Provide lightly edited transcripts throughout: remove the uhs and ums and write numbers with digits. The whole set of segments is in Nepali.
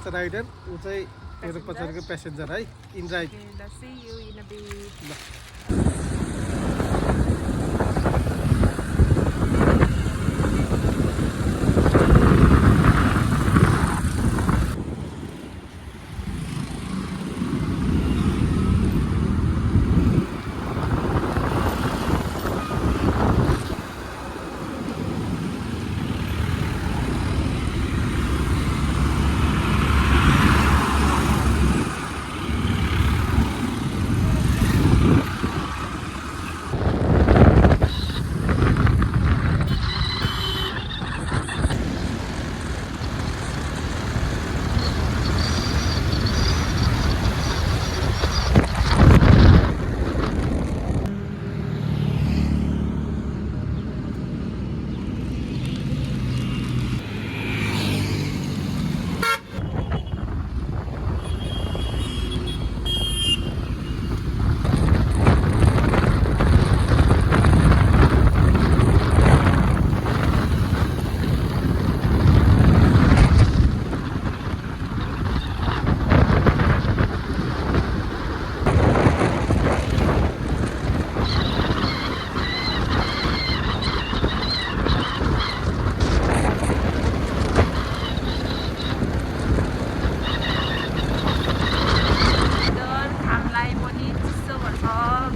छ राइडर ऊ चाहिँ मेरो पछाडिको प्यासेन्जर है इन राइड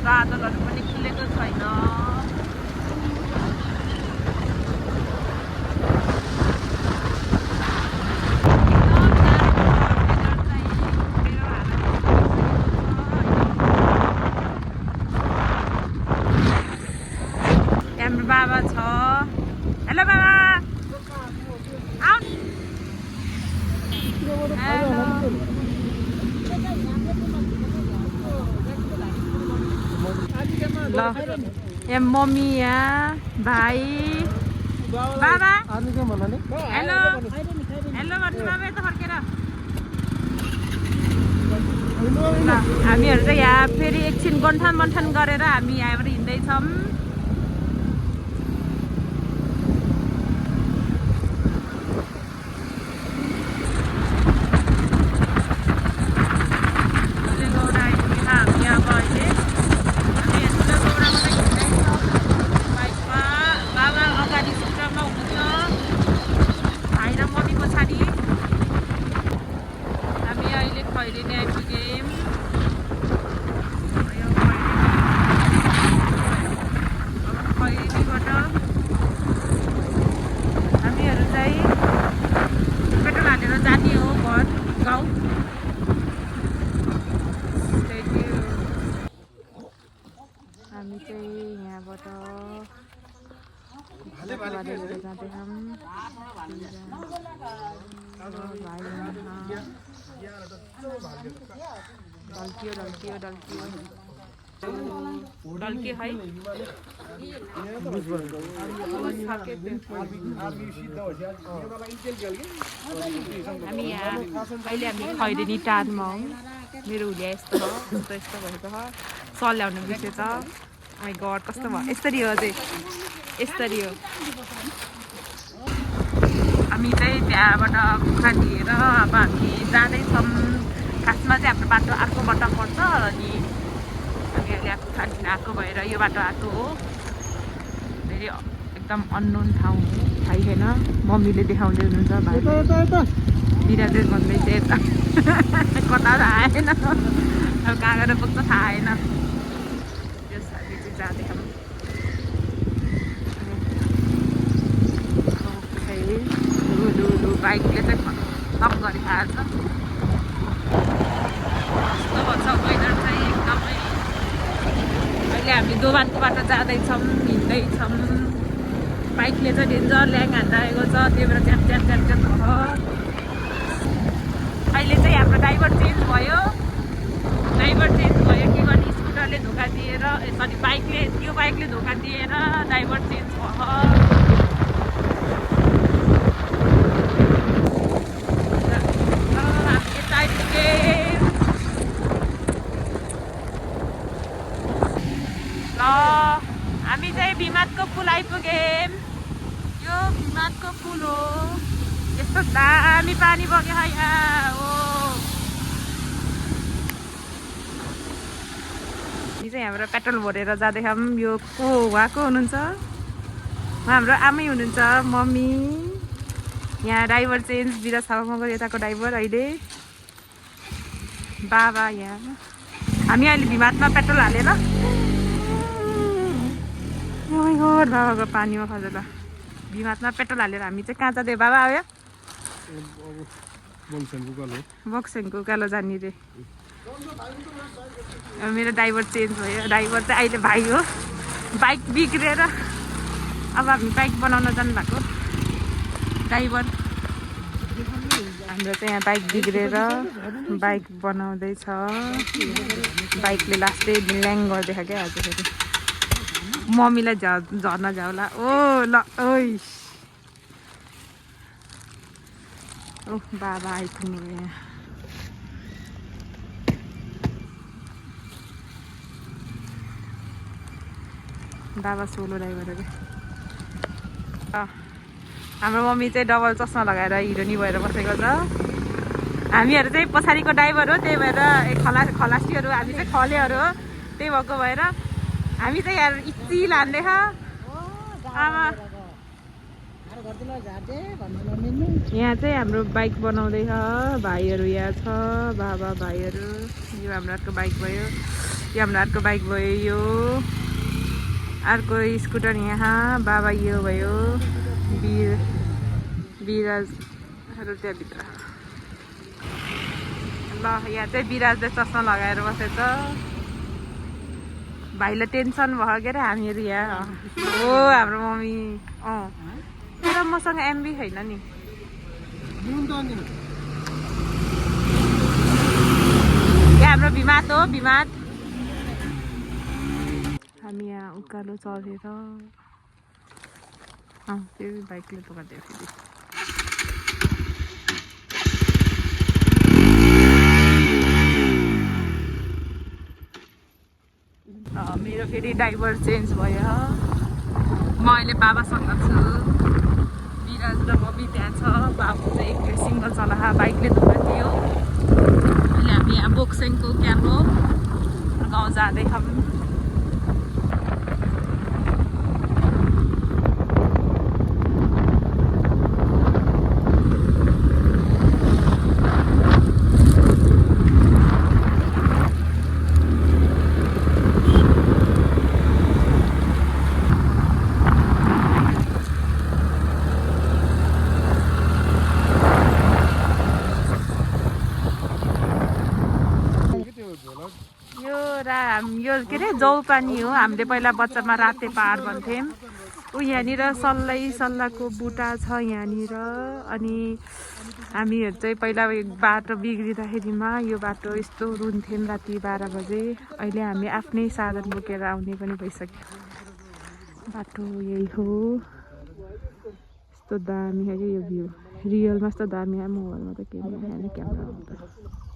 बादलहरू पनि खुलेको छैन हाम्रो बाबा छ हेलो बाबा ल यहाँ मम्मी यहाँ भाइ बाबा हेलो हेलो भन्नु बाबा यता फर्केर ल हामीहरू चाहिँ यहाँ फेरि एकछिन गन्ठान मन्ठान गरेर हामी यहाँबाट हिँड्दैछौँ हामी चाहिँ यहाँबाट डल्कियो है हामी यहाँ अहिले हामी खैरेनी टारमा हौँ मेरो हुलिया यस्तो हो यस्तो भएको छ सल ल्याउनु बिर्सेछ माइ गड कस्तो भयो यसरी हो चाहिँ यसरी हो हामी चाहिँ त्यहाँबाट कुखुरा लिएर अब हामी जाँदैछौँ खासमा चाहिँ हाम्रो बाटो अर्को बाटो पर्छ अनि हामी अहिले कुखुरा लिन आएको भएर यो बाटो आएको हो फेरि एकदम अननोन ठाउँ थाहै छैन मम्मीले देखाउँदै हुनुहुन्छ भाइ बिराजेस भन्दैछ यता कता थाहा आएन अब कहाँ गएर पुग्छ थाहा आएन त्यस हामी चाहिँ जाँदैछौँ बाइकले चाहिँ खतम गरिहाल्छ कस्तो भन्छ वेदर चाहिँ एकदमै अहिले हामी दोभानको बाटो जाँदैछौँ हिँड्दैछौँ बाइकले चाहिँ डेन्जर ल्याङ हान्दाएको छ त्यही भएर च्याप च्याप च्याप च्याप छ अहिले चाहिँ हाम्रो ड्राइभर चेन्ज भयो के गर्ने स्कुटरले धोका दिएर सरी बाइकले त्यो बाइकले धोका दिएर ड्राइभर चेन्ज भयो हामी चाहिँ भिमादको पुल आइपुग्यौँ यो भिमादको पुल हो यस्तो दामी पानी बग्यो यहाँ ओ चाहिँ हाम्रो पेट्रोल भरेर जाँदैछौँ यो को उहाँको हुनुहुन्छ हाम्रो आमै हुनुहुन्छ मम्मी यहाँ ड्राइभर चेन्ज विराज थापाको यताको ड्राइभर अहिले बाबा यहाँ हामी अहिले भिमातमा पेट्रोल हालेर बाबाको पानीमा खसेर भिमातमा पेट्रोल हालेर हामी चाहिँ कहाँ जाँदै बाबा आयो बक्सेनको उकालो जाने रे मेरो ड्राइभर चेन्ज भयो ड्राइभर चाहिँ अहिले भाइ हो बाइक बिग्रेर अब हामी बाइक बनाउन जानु भएको ड्राइभर हाम्रो चाहिँ यहाँ बाइक बिग्रेर बाइक बनाउँदैछ बाइकले लास्टै ल्याङ गर्दैछ क्या आजखेरि मम्मीलाई झर्न झ्याउला ओ ल ओइ ओ बाबा आइपुग्नु यहाँ बाबा सोलो ड्राइभर अरे हाम्रो मम्मी चाहिँ डबल चस्मा लगाएर हिरोनी भएर बसेको छ हामीहरू चाहिँ पछाडिको ड्राइभर हो त्यही भएर खलासीहरू हामी चाहिँ खलेहरू हो त्यही भएको भएर हामी चाहिँ यहाँ इच्ची लान्दैछ आमा यहाँ चाहिँ हाम्रो बाइक बनाउँदैछ भाइहरू यहाँ छ बाबा भाइहरू यो हाम्रो अर्को बाइक भयो यो हाम्रो अर्को बाइक भयो यो अर्को स्कुटर यहाँ बाबा यो भयो विराजहरू त्यहाँभित्र ल यहाँ चाहिँ विराजले चस्मा लगाएर बसेछ भाइलाई टेन्सन भयो के अरे हामीहरू यहाँ हो हाम्रो मम्मी तर मसँग एमबी छैन नि यहाँ हाम्रो भिमात हो भिमात हामी यहाँ उकालो चढेर त्यो बाइकले पकाइदियो फेरि मेरो फेरि ड्राइभर चेन्ज भयो म अहिले बाबासँग छु विराज र मम्मी त्यहाँ छ बाबु चाहिँ एकखेर सिङ्गल चलाहा बाइकले धुँदा थियो अहिले हामी यहाँ बोक्सेङको क्याम्पो गाउँ जाँदैछौँ यो के अरे जौपानी हो हामीले पहिला बच्चामा राते पहाड भन्थ्यौँ ऊ यहाँनिर सल्लाको बुटा छ यहाँनिर अनि हामीहरू चाहिँ पहिला बाटो बिग्रिँदाखेरिमा यो बाटो यस्तो रुन्थ्यौँ राति 12 बजे अहिले हामी आफ्नै साधन बोकेर आउने पनि भइसक्यो बाटो यही हो यस्तो दामी है यो भ्यू रियलमा यस्तो दामी है मोबाइलमा त केही क्यामेरा आउँछ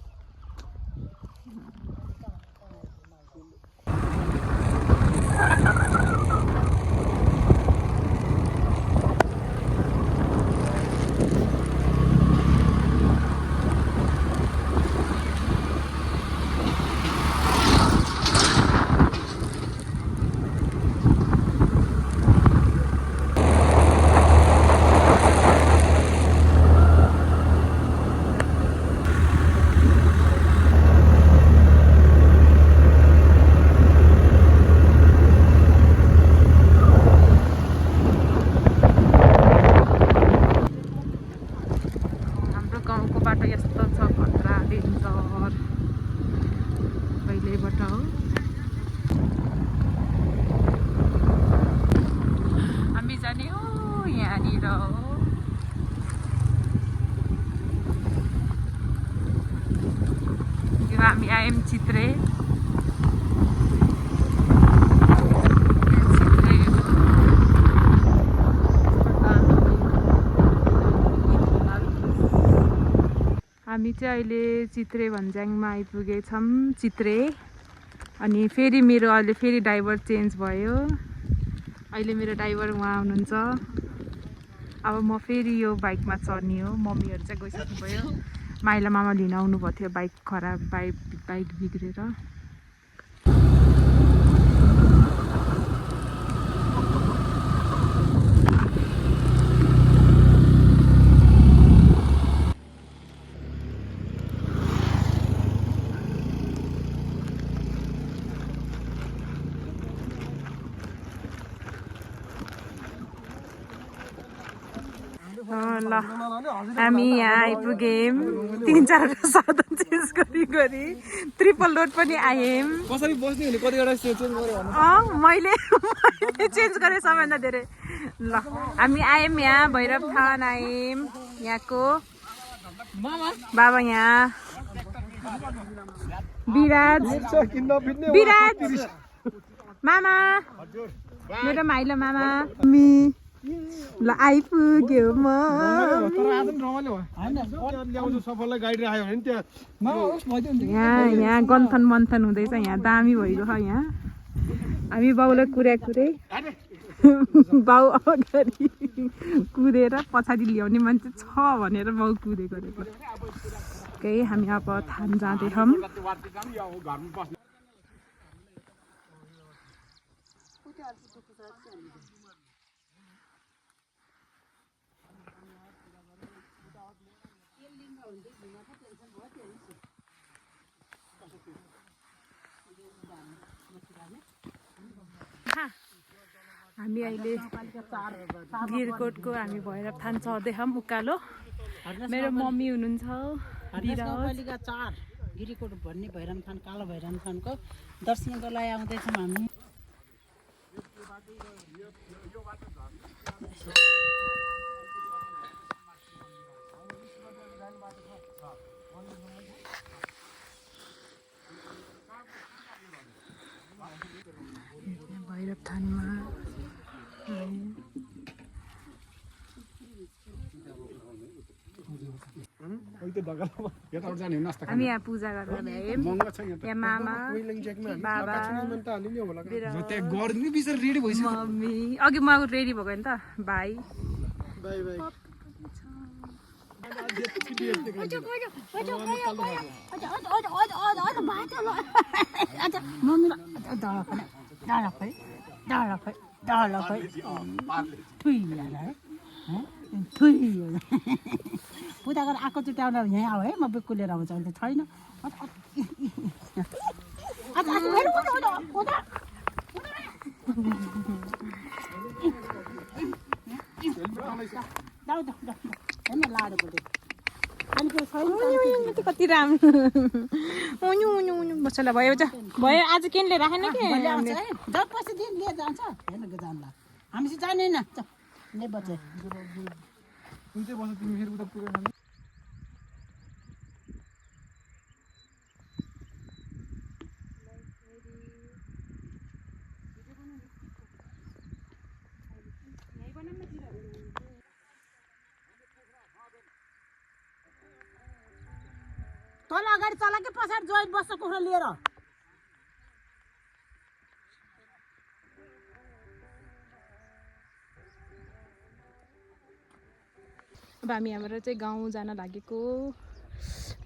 हामी आयौँ चित्रे हामी चाहिँ अहिले चित्रे भन्ज्याङमा आइपुगेछौँ चित्रे अनि फेरि मेरो अहिले फेरि ड्राइभर चेन्ज भयो अहिले मेरो ड्राइभर उहाँ हुनुहुन्छ अब म फेरि यो बाइकमा चढ्ने हो। मम्मीहरू चाहिँ गइसक्नुभयो। माइला मामा लिन आउनुभएको थियो, बाइक खराब, बाइक बिग्रेर। ल हामी यहाँ आइपुग्यौँ। 3-4 साधन चेन्ज गरी ट्रिपल रोड पनि आयौँ। कसरी बस्ने हुने कतिवटा चेन्ज गर्यो मैले चेन्ज गरेँ सबैभन्दा धेरै। ल हामी आयौँ यहाँ भैरव थान आयौँ। यहाँको बाबा यहाँ विराज मामा मेरो माइलो मामा मी ल आइपुग्यो म। यहाँ गन्थन मन्थन हुँदैछ। यहाँ दामी भइरहेछ। यहाँ हामी बाउलाई कुरे बाउ अगाडि कुदेर पछाडि ल्याउने मान्छे छ भनेर बाउ कुदेको रहेछ। ओके हामी अब थान जाँदैछौँ। हामी अहिले गिरकोटको हामी भैरव थान चढ्दैछौँ उकालो। मेरो मम्मी हुनुहुन्छ पालिका 4 गिरिकोट भन्ने भैरव थान, कालो भैरव थानको दर्शनको लागि आउँदैछौँ हामी। भैरव थानमा हामी यहाँ पूजा गरेर भ्यायौँ। यहाँ मामा बाबा मम्मी अघि म रेडी भएको नि त भाइ पूजा गरेर आएको चुट्याउन यहाँ आऊ है, म बेक्कु लिएर आउँछु। अहिले छैन कति राम्रो मसला भयो भयो। आज किनले राखेन कि पछि दिन लिएर जान्छ। हेर्नु जानला हामी चाहिँ जानेन नै बच्चे। तल अगाडि चला कि पछाडि जोइन बस्छ कुखुरा लिएर। अब हामी यहाँबाट चाहिँ गाउँ जान लागेको।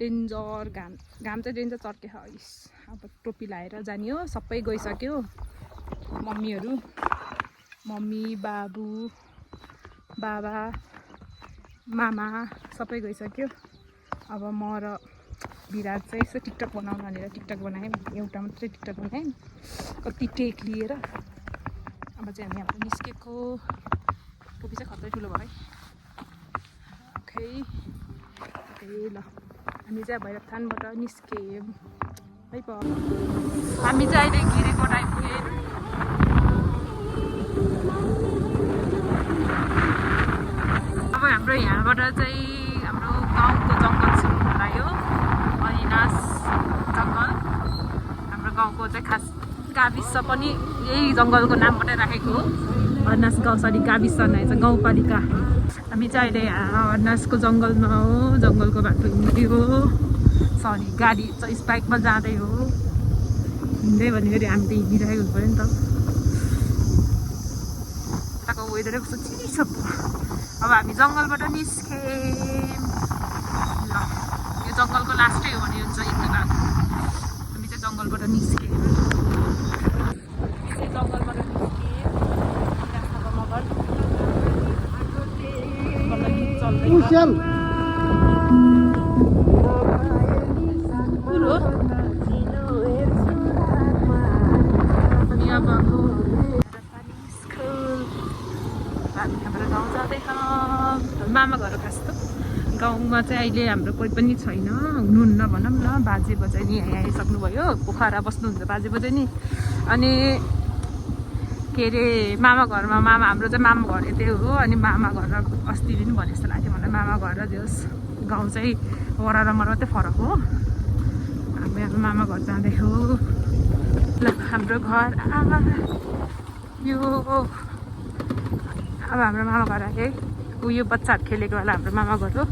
डेन्जर घाम चाहिँ डेन्जर चर्केछ। अब टोपी लाएर जाने हो। सबै गइसक्यो। मम्मी बाबु बाबा मामा सबै गइसक्यो। अब म र विराज चाहिँ यसो टिकटक बनाउनु भनेर टिकटक बनायौँ। एउटा मात्रै टिकटक बनायौँ कति टेक लिएर। अब चाहिँ हामी यहाँ निस्केको। टोपी चाहिँ खत्रै ठुलो भयो है। ओके ल हामी चाहिँ भैरव थानबाट निस्क्यौँ है। हामी चाहिँ अहिले गिरिकोट आइपुग्यौँ। अब हाम्रो यहाँबाट चाहिँ हाम्रो गाउँको जङ्गल सुरु भयो। अनिनास जङ्गल हाम्रो गाउँको चाहिँ खास गाविस पनि यही जङ्गलको नामबाटै राखेको हो। अनिनास गाउँ गाविस रहेछ गाउँपालिका। हामी चाहिँ अहिले अनिनासको जङ्गलमा हो। जङ्गलको बाटो हिँड्यो। गाडी चाहिँ बाइकमा जाँदै हो। हिँड्दै भने फेरि हामी त हिँडिरहेको हुनु पऱ्यो नि त। यताको वेदरै कस्तो चिसो। अब हामी जङ्गलबाट निस्क्यौँ। ल यो जङ्गलको लास्टै हो भने हुन्छ यति बेला हामी चाहिँ जङ्गलबाट निस्क्यौँ। जङ्गलबाट निस्क्यौँ मामा घर खास त गाउँमा चाहिँ अहिले हाम्रो कोही पनि छैन, हुनुहुन्न भनौँ न। बाजे बजै नि यहाँ आइसक्नुभयो, पोखरा बस्नुहुन्छ बाजे बजै नि। अनि के अरे मामा घरमा हाम्रो चाहिँ मामा घर यतै हो। अनि मामा घर अस्ति पनि भने जस्तो लाग्थ्यो मलाई, मामा घर र जस गाउँ चाहिँ वरा र मरा मात्रै फरक हो। हामी अब मामा घर जाँदैछौँ। ल हाम्रो घर यो अब हाम्रो मामा घर आए। यो बच्चाहरू खेलेको होला हाम्रो मामा घर हो।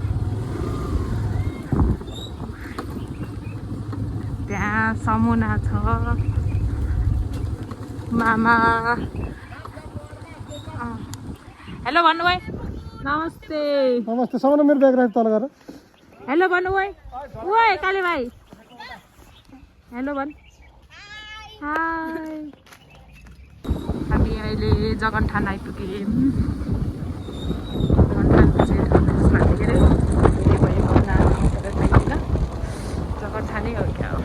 त्यहाँ समुना छ, मामा। हेलो भन्नु भाइ, नमस्ते। नमस्ते समुना, मेरो ब्याग राख तल गर। हेलो भन्नु भाइ। ओए काले भाइ, हेलो भन्। हाई। हामी अहिले जगनठान आइपुग्यौँ। जगनठानै हो क्या हो।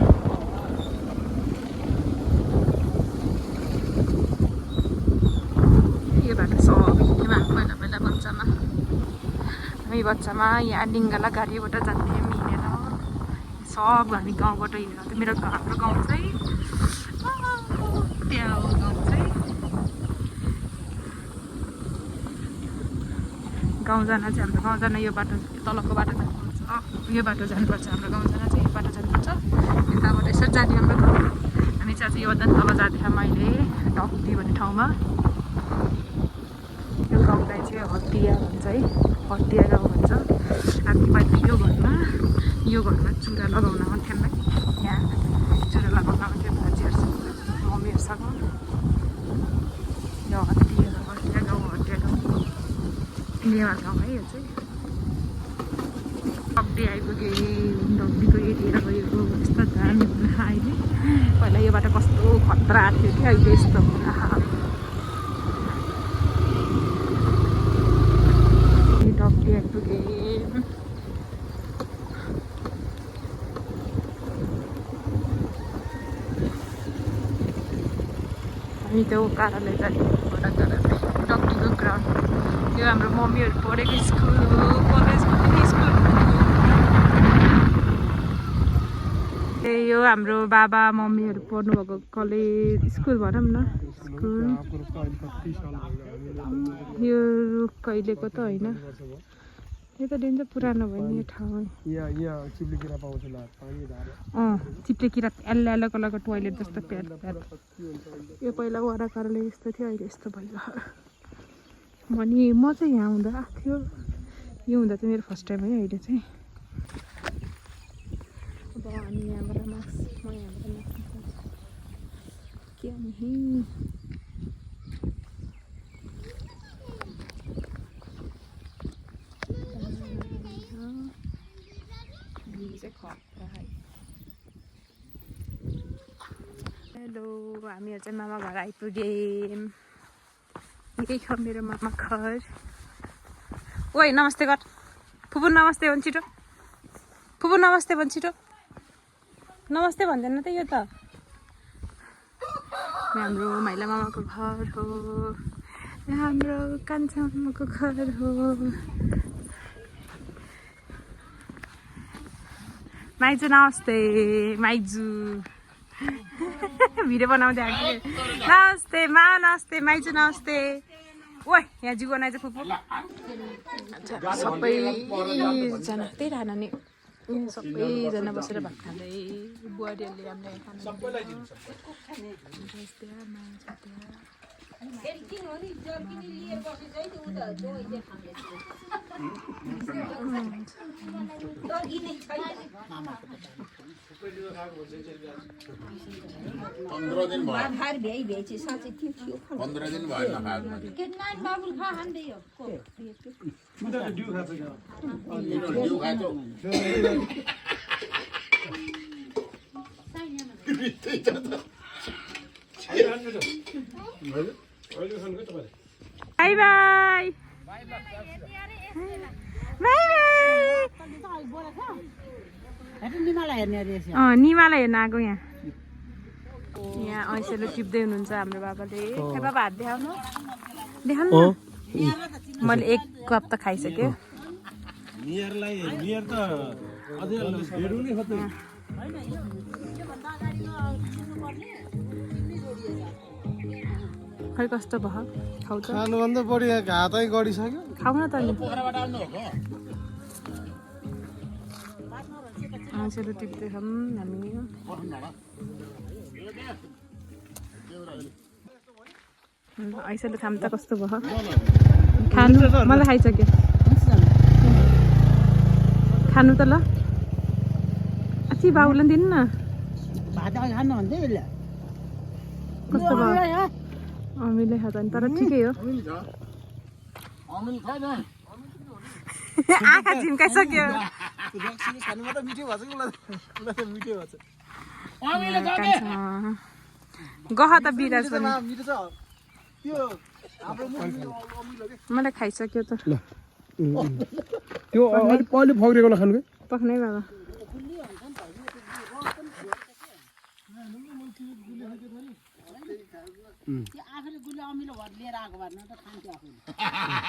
यो बाटो सब पहिला पहिला बच्चामा यहाँ लिङ्गाला गाडीबाट जान्थ्यौँ हिँडेर। सब हामी गाउँबाट हिँडेर आउँथ्यौँ। हाम्रो गाउँ चाहिँ त्यहाँ हो। गाउँ चाहिँ गाउँ जान चाहिँ हाम्रो गाउँ जान यो बाटो तलको बाटो जानुपर्छ। यो बाटो जानुपर्छ। हाम्रो गाउँ जान चाहिँ यो बाटो जानुपर्छ। यताबाट यसरी जाने हाम्रो गाउँ। हामी चाहिँ आज यो वदन तल जाँदैछौँ अहिले टक्टी भन्ने ठाउँमा। यो गाउँलाई चाहिँ हटिया भन्छ है, हटिया गाउँ भन्छ। हामी पहिला यो घरमा चुरा लगाउन आउँथ्यौँ है। यहाँ चुरा लगाउन आउँथ्यौँ बाजेहरूसँग, मम्मीहरूसँग। यो हटिया गाउँ, हटिया गाउँ नेवार गाउँ है। यो चाहिँ डब्डी आइपुग्यो। डब्डीको एरिया गयो। यस्तो दामी हुन अहिले। पहिला यो बाटो कस्तो खतरा थियो कि अहिले यस्तो हुन डब्डी आइपुग्यो। हामी त्यो कारणले जाने डब्डीको ग्राउन्ड। यो हाम्रो मम्मीहरू पढेको स्कुल हो, कलेज पनि स्कुल। यो हाम्रो बाबा मम्मीहरू पढ्नुभएको कलेज स्कुल भनौँ न। स्कुल यो रुख कहिलेको त होइन, यो त दिन चाहिँ पुरानो भयो नि यो ठाउँ। चिप्ले किरा एल्लो एल्लो कलरको टोइलेट जस्तो प्याट प्याट। यो पहिला वराकारले यस्तो थियो, अहिले यस्तो भयो। अनि म चाहिँ यहाँ हुँदा आएको थियो। यो हुँदा चाहिँ मेरो फर्स्ट टाइम है अहिले चाहिँ। अब हामी यहाँबाट म यहाँबाट के हेलो, हामीहरू चाहिँ मामा घर आइपुग्यौँ। यही छ मेरो मामा घर। ओइ नमस्ते गर। फुपू नमस्ते भन् छिटो। फुपू नमस्ते भन् छिटो। नमस्ते भन्दैन त यो त। हाम्रो माइला मामाको घर हो। हाम्रो कान्छा मामाको घर हो। माइजू नमस्ते। माइजू भिडियो बनाउँदै आएको। नमस्ते मा, नमस्ते माइजू, नमस्ते। ओइ यहाँ जिउ बनाएछ फुपू। सबैजना त्यही खाना नि, सबैजना बसेर भात खाँदै। बुहारीहरूले हामीलाई खाना बाई बाई निमालाई हेर्ने रहेछ निमालाई हेर्न आएको यहाँ ऐसेलो टिप्दै हुनुहुन्छ हाम्रो बाबाले खै बाबा हात देखाउनु देखाउनु न मैले एक कप त खाइसकेँ खै कस्तो भयो खाउ त खानुभन्दा बढी घातै गरिसक्यो खाउ न त नि ऐसेलो टिप्दै छौँ हामी ऐसेलो खाम त कस्तो भयो खानु मलाई खाइसक्यो खानु त ल अति बाबुलाई दिनु न भात खानु भन्दै कस्तो भयो अमिले खाँदा नि तर ठिकै हो आँखा झिम्काइसक्यो गह त बिराज पनि मलाई खाइसक्यो त त्यो अलिक पहिले फक्रेकोलाई खानु पक्नै बाबा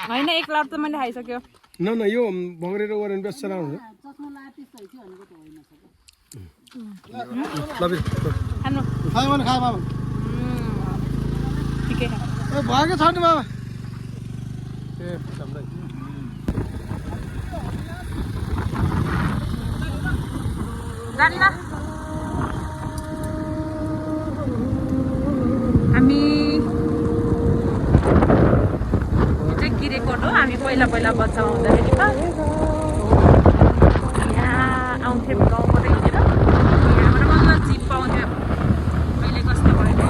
होइन एक लट त मैले खाइसक्यो न यो भङ्ग्रेर गऱ्यो भने बेस राम्रो हुन्छ खानु खायो भने खा बाबा ठिकै छ भएको छ नि बाबा ए जाने ल हामी चाहिँ गिरेकोट हो हामी पहिला बच्चा हुँदाखेरि त यहाँ आउँथ्यौँ गाउँबाट हिँडेर यहाँबाट मजा जिप पाउँथ्यो अहिले कस्तो भयो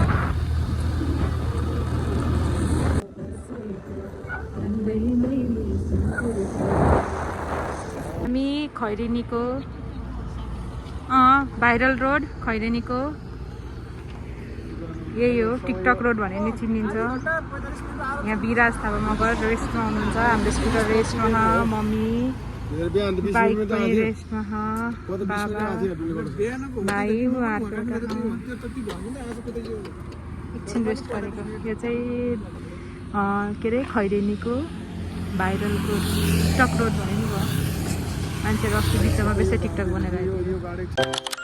हामी खैरेनीको भाइरल रोड खैरेनीको यही हो टिकटक रोड भनेर नि चिनिन्छ यहाँ विराज थापा मगर रेस्टमा हुनुहुन्छ हाम्रो स्कुटर रेस्टमा मम्मी बाइक पनि रेस्टमा बाबा भाइ एकछिन रेस्ट गरेको यो चाहिँ के अरे खैरेनीको भाइरल रोड टिकटक रोड भने नि भयो मान्छेहरू अस्ति बिचमा बेसी टिकटक बनाइरहेको